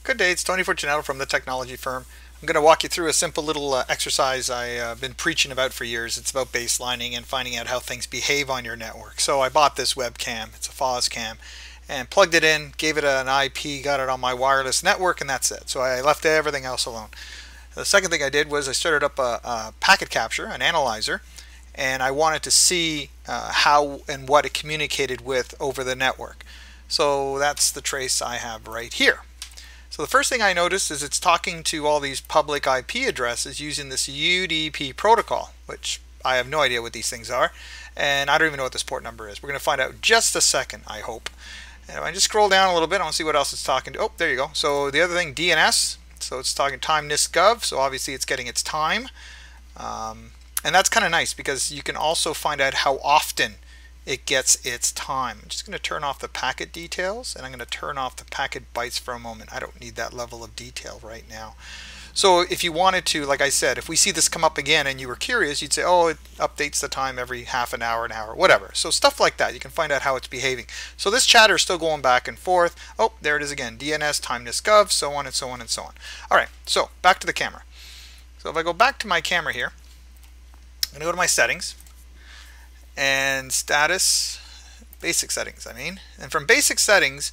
Good day, it's Tony Fortunato from the technology firm. I'm going to walk you through a simple little exercise I've been preaching about for years. It's about baselining and finding out how things behave on your network. So I bought this webcam, it's a Foscam, and plugged it in, gave it an IP, got it on my wireless network, and that's it. So I left everything else alone. The second thing I did was I started up a packet capture, an analyzer, and I wanted to see how and what it communicated with over the network. So that's the trace I have right here. So the first thing I noticed is it's talking to all these public IP addresses using this UDP protocol, which I have no idea what these things are, and I don't even know what this port number is. We're going to find out in just a second, I hope. And if I just scroll down a little bit, I want to see what else it's talking to. Oh, there you go. So the other thing, DNS, so it's talking time NIST so obviously it's getting its time. And that's kind of nice because you can also find out how often it gets its time. I'm just going to turn off the packet details, and I'm going to turn off the packet bytes for a moment. I don't need that level of detail right now. So if you wanted to, like I said, if we see this come up again and you were curious, you'd say, oh, it updates the time every half an hour, whatever. So stuff like that, you can find out how it's behaving. So this chatter is still going back and forth. Oh, there it is again, DNS, time NIST so on and so on and so on. All right, so back to the camera. So if I go back to my camera here, I'm going to go to my settings, and status, basic settings and from basic settings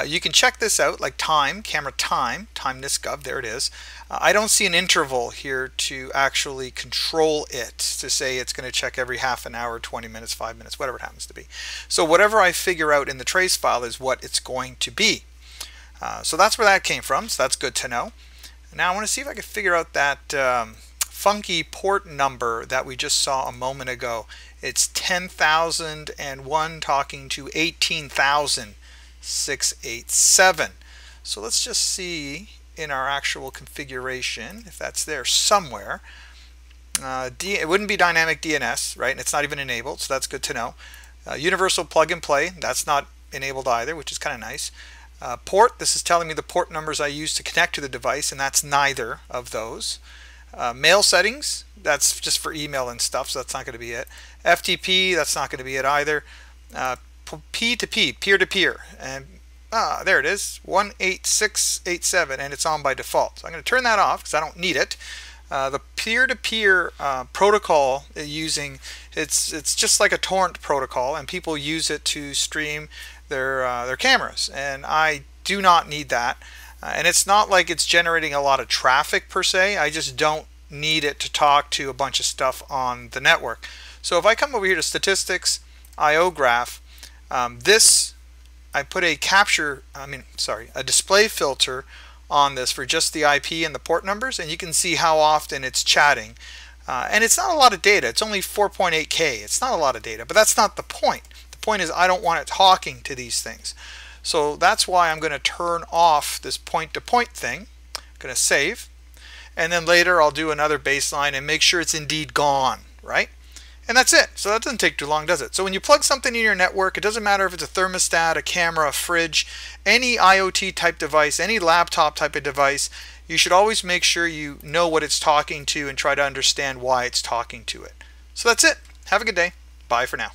you can check this out, like time, camera time NIST there it is. I don't see an interval here to actually control it, to say it's going to check every half an hour, 20 minutes, 5 minutes, whatever it happens to be. So whatever I figure out in the trace file is what it's going to be. So that's where that came from, so that's good to know. Now I want to see if I can figure out that funky port number that we just saw a moment ago. It's 10,001 talking to 18,687. So let's just see in our actual configuration if that's there somewhere. It wouldn't be dynamic DNS, right? And it's not even enabled, so that's good to know. Universal plug and play, that's not enabled either, which is kind of nice. Port, this is telling me the port numbers I use to connect to the device, and that's neither of those. Mail settings, that's just for email and stuff, so that's not going to be it. FTP, that's not going to be it either. P2P, peer-to-peer, and there it is, 18687, and it's on by default. So I'm going to turn that off because I don't need it. The peer-to-peer protocol using, it's just like a torrent protocol, and people use it to stream their cameras, and I do not need that. And it's not like it's generating a lot of traffic per se. I just don't need it to talk to a bunch of stuff on the network. So if I come over here to statistics, IO graph, this, I put a a display filter on this for just the IP and the port numbers, and you can see how often it's chatting. And it's not a lot of data. It's only 4.8K. It's not a lot of data, but that's not the point. The point is I don't want it talking to these things. So that's why I'm going to turn off this point-to-point thing. I'm going to save, and then later I'll do another baseline and make sure it's indeed gone, right? And that's it. So that doesn't take too long, does it? So when you plug something in your network, it doesn't matter if it's a thermostat, a camera, a fridge, any IoT type device, any laptop type of device, you should always make sure you know what it's talking to and try to understand why it's talking to it. So that's it. Have a good day. Bye for now.